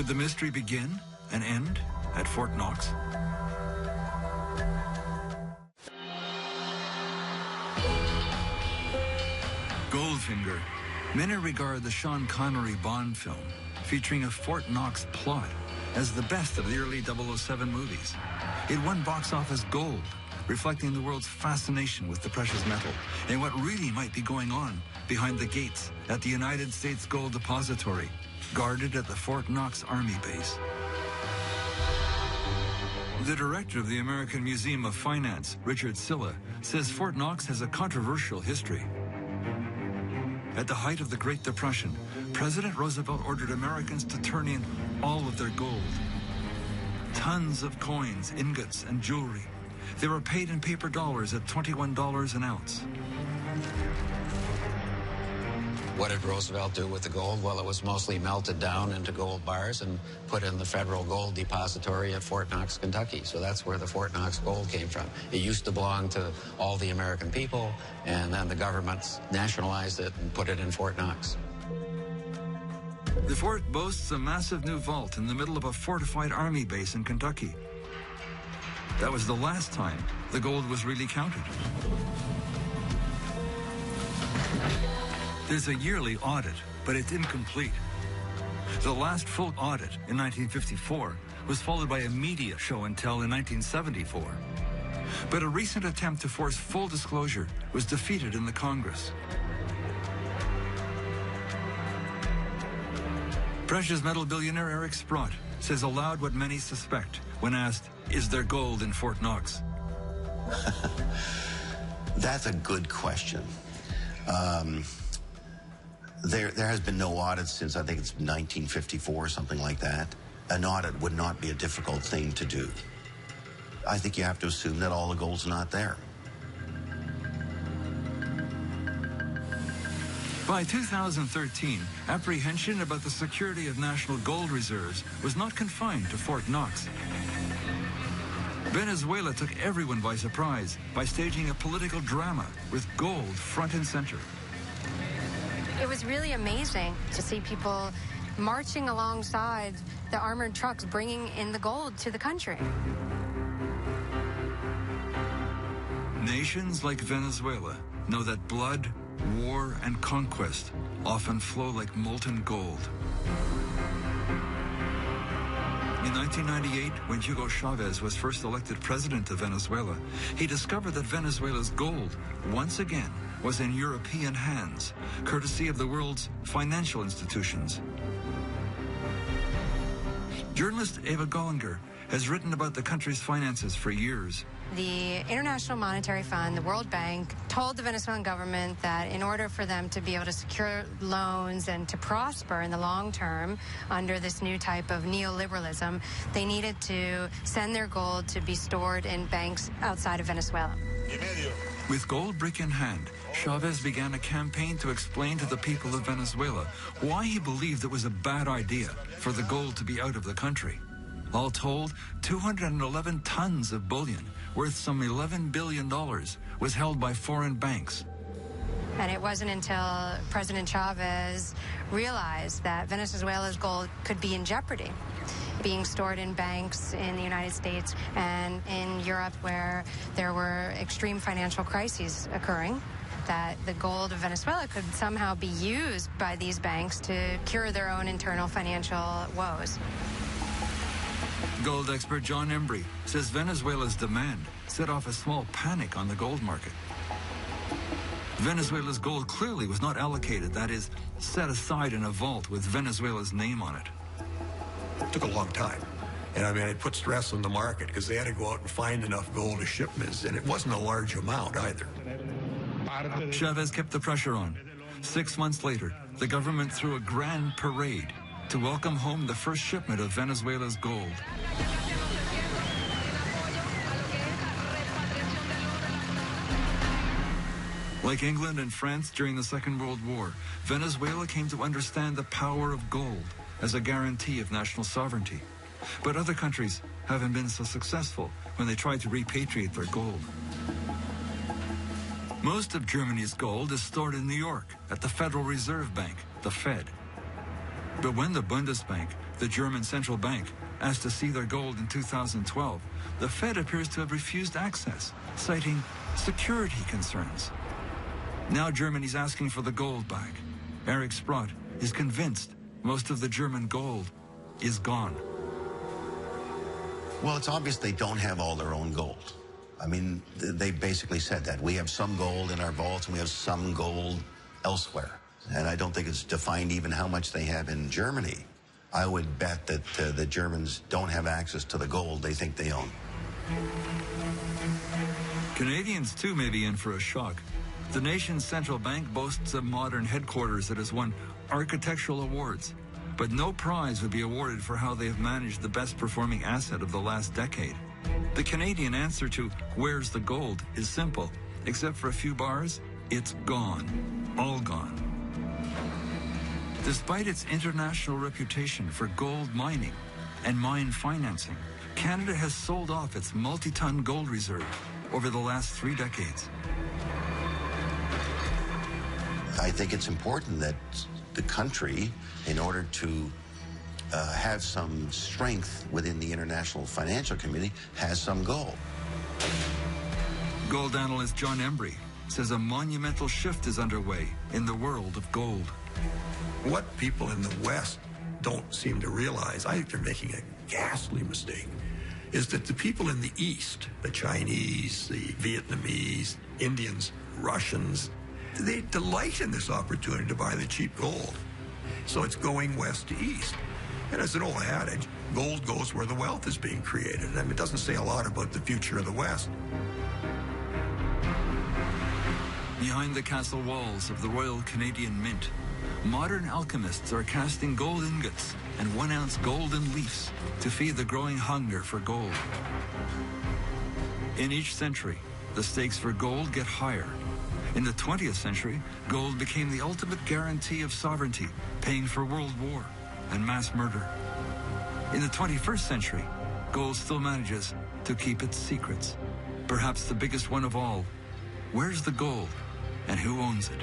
Could the mystery begin and end at Fort Knox? Goldfinger. Many regard the Sean Connery Bond film, featuring a Fort Knox plot, as the best of the early 007 movies. It won box office gold, reflecting the world's fascination with the precious metal and what really might be going on behind the gates at the United States Gold Depository, guarded at the Fort Knox Army Base. The director of the American Museum of Finance, Richard Silla, says Fort Knox has a controversial history. At the height of the Great Depression, President Roosevelt ordered Americans to turn in all of their gold. Tons of coins, ingots, and jewelry. They were paid in paper dollars at $21 an ounce. What did Roosevelt do with the gold? Well, it was mostly melted down into gold bars and put in the Federal Gold Depository at Fort Knox, Kentucky. So that's where the Fort Knox gold came from. It used to belong to all the American people, and then the government nationalized it and put it in Fort Knox. The fort boasts a massive new vault in the middle of a fortified army base in Kentucky. That was the last time the gold was really counted. There's a yearly audit, but it's incomplete. The last full audit in 1954 was followed by a media show and tell in 1974. But a recent attempt to force full disclosure was defeated in the Congress. Precious metal billionaire Eric Sprott says aloud what many suspect when asked, is there gold in Fort Knox? That's a good question. There has been no audit since, I think it's 1954 or something like that. An audit would not be a difficult thing to do. I think you have to assume that all the gold's not there. By 2013, apprehension about the security of national gold reserves was not confined to Fort Knox. Venezuela took everyone by surprise by staging a political drama with gold front and center. It was really amazing to see people marching alongside the armored trucks bringing in the gold to the country. Nations like Venezuela know that blood, war, and conquest often flow like molten gold. In 1998, when Hugo Chavez was first elected president of Venezuela, he discovered that Venezuela's gold, once again, was in European hands, courtesy of the world's financial institutions. Journalist Eva Gollinger has written about the country's finances for years. The International Monetary Fund, the World Bank, told the Venezuelan government that in order for them to be able to secure loans and to prosper in the long term under this new type of neoliberalism, they needed to send their gold to be stored in banks outside of Venezuela. With gold brick in hand, Chavez began a campaign to explain to the people of Venezuela why he believed it was a bad idea for the gold to be out of the country. All told, 211 tons of bullion, worth some $11 billion, was held by foreign banks. And it wasn't until President Chavez realized that Venezuela's gold could be in jeopardy, being stored in banks in the United States and in Europe where there were extreme financial crises occurring, that the gold of Venezuela could somehow be used by these banks to cure their own internal financial woes. Gold expert John Embry says Venezuela's demand set off a small panic on the gold market. Venezuela's gold clearly was not allocated, that is, set aside in a vault with Venezuela's name on it. It took a long time. And I mean, it put stress on the market because they had to go out and find enough gold to ship this, and it wasn't a large amount either. Chavez kept the pressure on. 6 months later, the government threw a grand parade to welcome home the first shipment of Venezuela's gold. Like England and France during the Second World War, Venezuela came to understand the power of gold as a guarantee of national sovereignty. But other countries haven't been so successful when they tried to repatriate their gold. Most of Germany's gold is stored in New York at the Federal Reserve Bank, the Fed. But when the Bundesbank, the German central bank, asked to see their gold in 2012, the Fed appears to have refused access, citing security concerns. Now Germany's asking for the gold back. Eric Sprott is convinced most of the German gold is gone. Well, it's obvious they don't have all their own gold. I mean, they basically said that. We have some gold in our vaults and we have some gold elsewhere. And I don't think it's defined even how much they have in Germany. I would bet that the Germans don't have access to the gold they think they own. Canadians, too, may be in for a shock. The nation's central bank boasts a modern headquarters that has won architectural awards. But no prize would be awarded for how they have managed the best-performing asset of the last decade. The Canadian answer to "Where's the gold?" is simple. Except for a few bars, it's gone. All gone. Despite its international reputation for gold mining and mine financing, Canada has sold off its multi-ton gold reserve over the last 3 decades. I think it's important that the country, in order to have some strength within the international financial community, has some gold. Gold analyst John Embry says a monumental shift is underway in the world of gold. What people in the West don't seem to realize, I think they're making a ghastly mistake, is that the people in the East, the Chinese, the Vietnamese, Indians, Russians, they delight in this opportunity to buy the cheap gold. So it's going west to east. And as an old adage, gold goes where the wealth is being created. I mean, it doesn't say a lot about the future of the West. Behind the castle walls of the Royal Canadian Mint, modern alchemists are casting gold ingots and 1-ounce golden leafs to feed the growing hunger for gold. In each century, the stakes for gold get higher. In the 20th century, gold became the ultimate guarantee of sovereignty, paying for World War and mass murder. In the 21st century, gold still manages to keep its secrets. Perhaps the biggest one of all: where's the gold and who owns it?